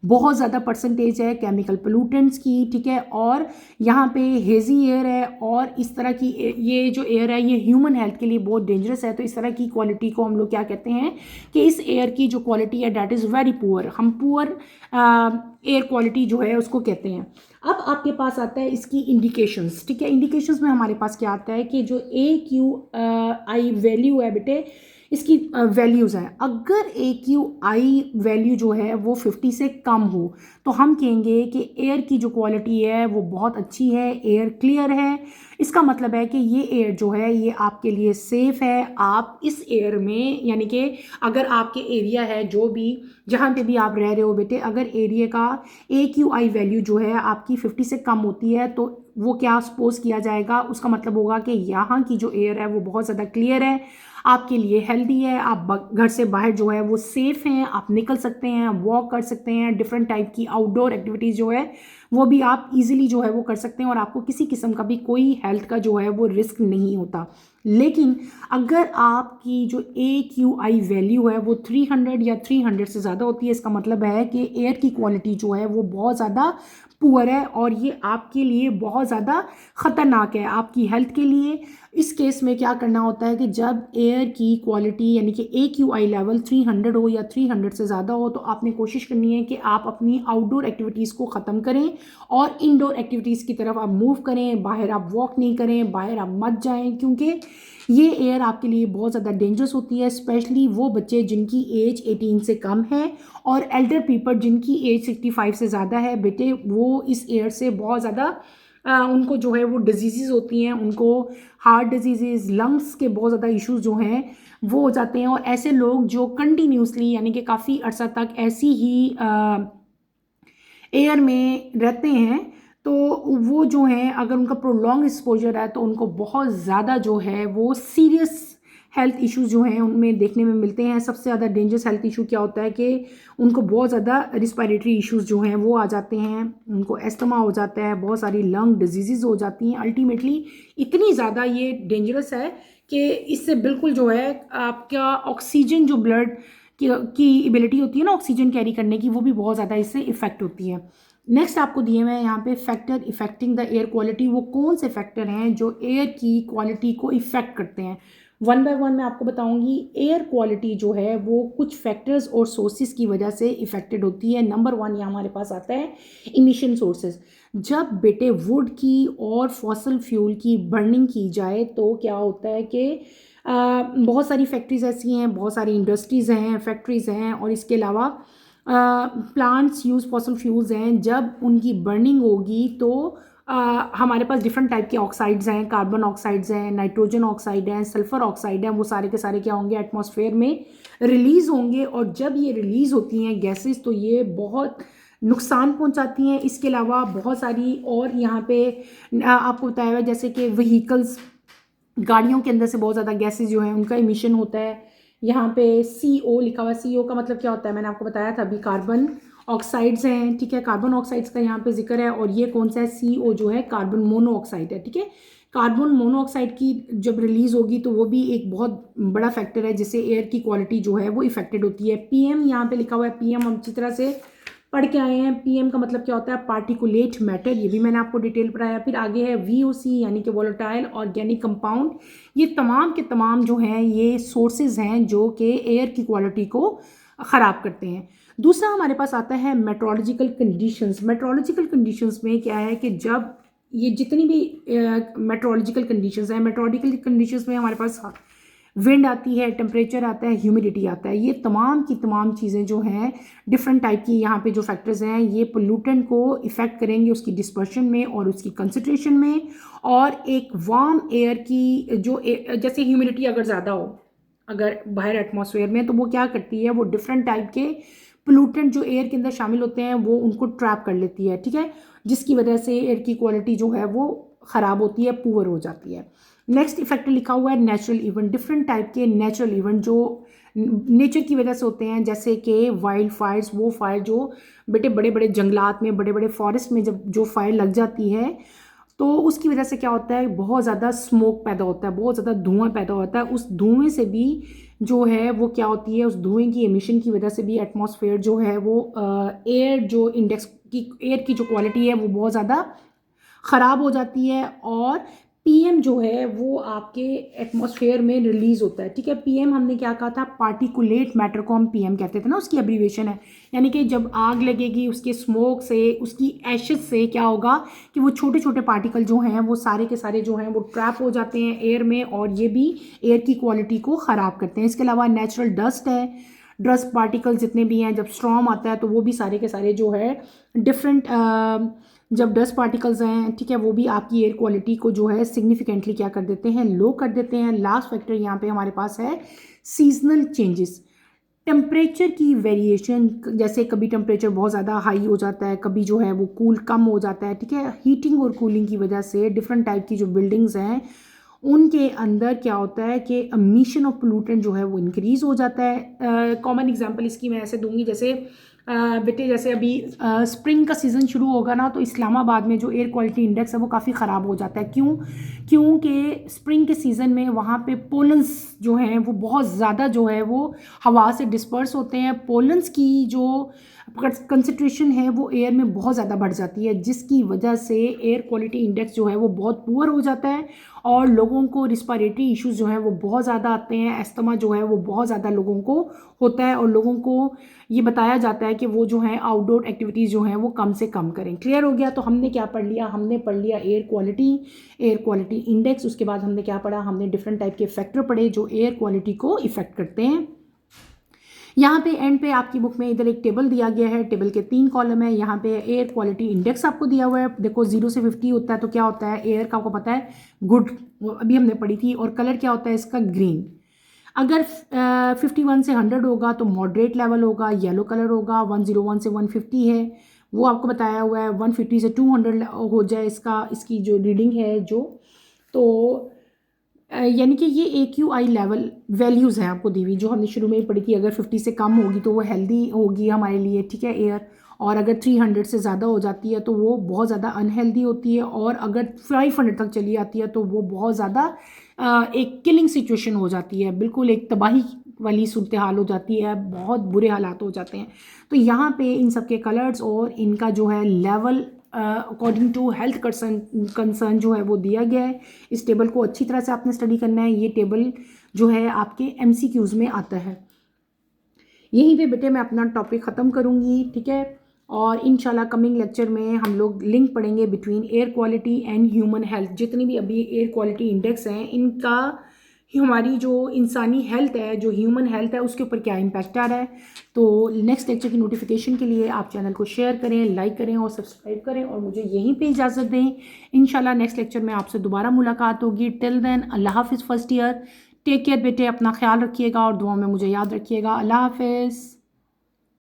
बहुत ज़्यादा परसेंटेज है केमिकल पोल्यूटेंट्स की. ठीक है, और यहाँ पे हेजी एयर है और इस तरह की ये जो एयर है ये ह्यूमन हेल्थ के लिए बहुत डेंजरस है. तो इस तरह की क्वालिटी को हम लोग क्या कहते हैं कि इस एयर की जो क्वालिटी है डैट इज़ वेरी पुअर. हम पुअर एयर क्वालिटी जो है उसको कहते हैं. अब आपके पास आता है इसकी इंडिकेशंस. ठीक है, इंडिकेशंस में हमारे पास क्या आता है कि जो AQI वैल्यू है बेटे, इसकी वैल्यूज़ हैं. अगर AQI वैल्यू जो है वो 50 से कम हो तो हम कहेंगे कि एयर की जो क्वालिटी है वो बहुत अच्छी है, एयर क्लियर है. इसका मतलब है कि ये एयर जो है ये आपके लिए सेफ़ है. आप इस एयर में यानी कि अगर आपके एरिया है जो भी जहाँ पे भी आप रह रहे हो बेटे, अगर एरिया का AQI वैल्यू जो है आपकी 50 से कम होती है तो वो क्या सपोज किया जाएगा? उसका मतलब होगा कि यहाँ की जो एयर है वो बहुत ज़्यादा क्लियर है, आपके लिए हेल्दी है, आप घर से बाहर जो है वो सेफ़ हैं, आप निकल सकते हैं, वॉक कर सकते हैं, डिफरेंट टाइप की आउटडोर एक्टिविटीज़ जो है वो भी आप इजीली जो है वो कर सकते हैं और आपको किसी किस्म का भी कोई हेल्थ का जो है वो रिस्क नहीं होता। लेकिन अगर आपकी जो AQI वैल्यू है वो 300 या 300 से ज़्यादा होती है, इसका मतलब है कि एयर की क्वालिटी जो है वो बहुत ज़्यादा पुअर है और ये आपके लिए बहुत ज़्यादा ख़तरनाक है आपकी हेल्थ के लिए। इस केस में क्या करना होता है कि जब एयर की क्वालिटी यानी कि AQI लेवल 300 हो या 300 से ज़्यादा हो, तो आपने कोशिश करनी है कि आप अपनी आउटडोर एक्टिविटीज़ को ख़त्म करें और इंडोर एक्टिविटीज़ की तरफ आप मूव करें। बाहर आप वॉक नहीं करें, बाहर आप मत जाएं, क्योंकि ये एयर आपके लिए बहुत ज़्यादा डेंजरस होती है। स्पेशली वो बच्चे जिनकी एज 18 से कम है और एल्डर पीपल जिनकी एज 65 से ज़्यादा है, बेटे वो इस एयर से बहुत ज़्यादा उनको जो है वो डिजीज़ होती हैं, उनको हार्ट डिजीज़, लंग्स के बहुत ज़्यादा इश्यूज जो हैं वो हो जाते हैं। और ऐसे लोग जो कंटिन्यूसली यानी कि काफ़ी अर्सा तक ऐसी ही एयर में रहते हैं, तो वो जो हैं अगर उनका प्रोलॉन्ग एक्सपोजर है तो उनको बहुत ज़्यादा जो है वो सीरियस हेल्थ इश्यूज जो हैं उनमें देखने में मिलते हैं। सबसे ज़्यादा डेंजरस हेल्थ इशू क्या होता है कि उनको बहुत ज़्यादा रिस्पायरेटरी इश्यूज जो हैं वो आ जाते हैं, उनको एस्थमा हो जाता है, बहुत सारी लंग डिजीज़ हो जाती हैं। अल्टीमेटली इतनी ज़्यादा ये डेंजरस है कि इससे बिल्कुल जो है आपका ऑक्सीजन जो ब्लड की एबिलिटी होती है ना ऑक्सीजन कैरी करने की, वो भी बहुत ज़्यादा इससे इफ़ेक्ट होती है। नेक्स्ट आपको दिए हुए हैं यहाँ पे factor affecting the air quality. वो कौन से फैक्टर हैं जो एयर की क्वालिटी को इफेक्ट करते हैं? वन बाय वन मैं आपको बताऊंगी। एयर क्वालिटी जो है वो कुछ फैक्टर्स और सोर्सेज की वजह से इफेक्टेड होती है। नंबर वन यहाँ हमारे पास आता है इमिशन सोर्सेज। जब बेटे वुड की और फॉसल फ्यूल की बर्निंग की जाए तो क्या होता है कि बहुत सारी फैक्ट्रीज ऐसी हैं, बहुत सारी इंडस्ट्रीज़ हैं, फैक्ट्रीज़ हैं और इसके अलावा प्लांट्स यूज़ फॉसल फ्यूल्स हैं। जब उनकी बर्निंग होगी तो हमारे पास डिफरेंट टाइप के ऑक्साइड्स हैं, कार्बन ऑक्साइड्स हैं, नाइट्रोजन ऑक्साइड हैं, सल्फ़र ऑक्साइड हैं, वो सारे के सारे क्या होंगे एटमॉस्फेयर में रिलीज़ होंगे। और जब ये रिलीज़ होती हैं गैसेस तो ये बहुत नुकसान पहुंचाती हैं। इसके अलावा बहुत सारी और यहाँ पे आपको बताया हुआ जैसे कि व्हीकल्स, गाड़ियों के अंदर से बहुत ज़्यादा गैसेज जो हैं उनका इमिशन होता है। यहाँ पे CO लिखा हुआ है। CO का मतलब क्या होता है, मैंने आपको बताया था अभी, कार्बन ऑक्साइड्स हैं, ठीक है। कार्बन ऑक्साइड्स का यहाँ पे जिक्र है और ये कौन सा है, CO जो है कार्बन मोनोऑक्साइड है, ठीक है। कार्बन मोनोऑक्साइड की जब रिलीज होगी तो वो भी एक बहुत बड़ा फैक्टर है जिससे एयर की क्वालिटी जो है वो इफेक्टेड होती है। PM यहाँ पे लिखा हुआ है, PM हम अच्छी तरह से पढ़ के आए हैं। PM का मतलब क्या होता है, पार्टिकुलेट मैटर, ये भी मैंने आपको डिटेल पढ़ाया। फिर आगे है VOC यानी कि वोलेटाइल ऑर्गेनिक कंपाउंड। ये तमाम के तमाम जो हैं ये सोर्सेज हैं जो कि एयर की क्वालिटी को ख़राब करते हैं। दूसरा हमारे पास आता है मेट्रोलॉजिकल कंडीशंस। मेट्रोलॉजिकल कंडीशंस में क्या है कि जब ये जितनी भी मेट्रोलॉजिकल कंडीशंस हैं, मेट्रोलॉजिकल कंडीशंस में हमारे पास विंड आती है, टेम्परेचर आता है, ह्यूमिडिटी आता है। ये तमाम की तमाम चीज़ें जो हैं डिफरेंट टाइप की यहाँ पे जो फैक्टर्स हैं ये पोल्यूटेंट को इफ़ेक्ट करेंगे उसकी डिस्पर्शन में और उसकी कंसंट्रेशन में। और एक वार्म एयर की जो जैसे ह्यूमिडिटी अगर ज़्यादा हो अगर बाहर एटमॉस्फेयर में, तो वो क्या करती है, वो डिफरेंट टाइप के पोल्यूटेंट जो एयर के अंदर शामिल होते हैं वो उनको ट्रैप कर लेती है, ठीक है, जिसकी वजह से एयर की क्वालिटी जो है वो ख़राब होती है, पुअर हो जाती है। नेक्स्ट इफेक्ट लिखा हुआ है नेचुरल इवेंट। डिफरेंट टाइप के नेचुरल इवेंट जो नेचर की वजह से होते हैं, जैसे कि वाइल्ड फायर्स, वो फायर जो बेटे बड़े बड़े जंगलात में, बड़े बड़े फॉरेस्ट में जब जो फायर लग जाती है तो उसकी वजह से क्या होता है, बहुत ज़्यादा स्मोक पैदा होता है, बहुत ज़्यादा धुआं पैदा होता है। उस धुएं से भी जो है वो क्या होती है, उस धुएं की एमिशन की वजह से भी एटमॉस्फेयर जो है वो एयर जो इंडेक्स की एयर की जो क्वालिटी है वो बहुत ज़्यादा ख़राब हो जाती है। और PM जो है वो आपके एटमॉस्फेयर में रिलीज़ होता है, ठीक है। PM हमने क्या कहा था, पार्टिकुलेट मैटर को हम PM कहते थे ना, उसकी एब्रीवेशन है। यानी कि जब आग लगेगी उसके स्मोक से, उसकी एशेज से क्या होगा कि वो छोटे छोटे पार्टिकल जो हैं वो सारे के सारे जो हैं वो ट्रैप हो जाते हैं एयर में और ये भी एयर की क्वालिटी को ख़राब करते हैं। इसके अलावा नेचुरल डस्ट है, डस्ट पार्टिकल जितने भी हैं, जब स्टॉर्म आता है तो वो भी सारे के सारे जो है डिफरेंट जब डस्ट पार्टिकल्स हैं, ठीक है, वो भी आपकी एयर क्वालिटी को जो है सिग्निफिकेंटली क्या कर देते हैं, लो कर देते हैं। लास्ट फैक्टर यहाँ पे हमारे पास है सीजनल चेंजेस, टेम्परेचर की वेरिएशन। जैसे कभी टेम्परेचर बहुत ज़्यादा हाई हो जाता है, कभी जो है वो कूल कम हो जाता है, ठीक है। हीटिंग और कूलिंग की वजह से डिफरेंट टाइप की जो बिल्डिंग्स हैं उनके अंदर क्या होता है कि एमिशन ऑफ पोल्यूटेंट जो है वो इंक्रीज़ हो जाता है। कॉमन एग्जांपल इसकी मैं ऐसे दूंगी, जैसे बेटे जैसे अभी स्प्रिंग का सीज़न शुरू होगा ना, तो इस्लामाबाद में जो एयर क्वालिटी इंडेक्स है वो काफ़ी ख़राब हो जाता है। क्योंकि स्प्रिंग के सीज़न में वहाँ पे पोलन्स जो हैं वो बहुत ज़्यादा जो है वो हवा से डिस्पर्स होते हैं। पोलन्स की जो कंसंट्रेशन है वो एयर में बहुत ज़्यादा बढ़ जाती है, जिसकी वजह से एयर क्वालिटी इंडेक्स जो है वो बहुत पुअर हो जाता है और लोगों को रिस्पायरेटरी इश्यूज़ जो हैं वो बहुत ज़्यादा आते हैं। अस्थमा जो है वो बहुत ज़्यादा लोगों को होता है और लोगों को ये बताया जाता है कि वो जो है आउटडोर एक्टिविटीज़ जो हैं वो कम से कम करें। क्लियर हो गया? तो हमने क्या पढ़ लिया? हमने पढ़ लिया एयर क्वालिटी इंडेक्स। उसके बाद हमने क्या पढ़ा? हमने डिफरेंट टाइप के फैक्टर पढ़े जो एयर क्वालिटी को इफ़ेक्ट करते हैं। यहाँ पे एंड पे आपकी बुक में इधर एक टेबल दिया गया है। टेबल के 3 कॉलम है। यहाँ पे एयर क्वालिटी इंडेक्स आपको दिया हुआ है। देखो 0 से 50 होता है तो क्या होता है? एयर का आपको पता है गुड, अभी हमने पढ़ी थी। और कलर क्या होता है इसका? ग्रीन। अगर 51 से 100 होगा तो मॉडरेट लेवल होगा, येलो कलर होगा। 101 से 150 है वो आपको बताया हुआ है। 150 से 200 हो जाए इसकी जो रीडिंग है जो, तो यानी कि ये AQI लेवल वैल्यूज़ हैं आपको दी हुई, जो हमने शुरू में ही पढ़ी थी। अगर 50 से कम होगी तो वो हेल्दी होगी हमारे लिए, ठीक है, एयर। और अगर 300 से ज़्यादा हो जाती है तो वो बहुत ज़्यादा अनहेल्दी होती है। और अगर 500 तक चली जाती है तो वो बहुत ज़्यादा एक किलिंग सिचुएशन हो जाती है, बिल्कुल एक तबाही वाली सूरत हाल हो जाती है, बहुत बुरे हालात हो जाते हैं। तो यहाँ पे इन सब के कलर्स और इनका जो है level according to health concern जो है वो दिया गया है। इस टेबल को अच्छी तरह से आपने स्टडी करना है। ये टेबल जो है आपके MCQs में आता है। यहीं पे बेटे मैं अपना टॉपिक ख़त्म करूँगी, ठीक है। और इंशाल्लाह कमिंग लेक्चर में हम लोग लिंक पढ़ेंगे between air quality and human health. जितनी भी अभी एयर क्वालिटी इंडेक्स हैं इनका हमारी जो इंसानी हेल्थ है, जो ह्यूमन हेल्थ है, उसके ऊपर क्या इम्पैक्ट आ रहा है। तो नेक्स्ट लेक्चर की नोटिफिकेशन के लिए आप चैनल को शेयर करें, लाइक करें और सब्सक्राइब करें और मुझे यहीं पे इजाज़त दें। इंशाल्लाह नेक्स्ट लेक्चर में आपसे दोबारा मुलाकात होगी। टिल देन अल्लाह हाफिज़ फर्स्ट ईयर। टेक केयर बेटे, अपना ख्याल रखिएगा और दुआ में मुझे याद रखिएगा। अल्लाह हाफिज़।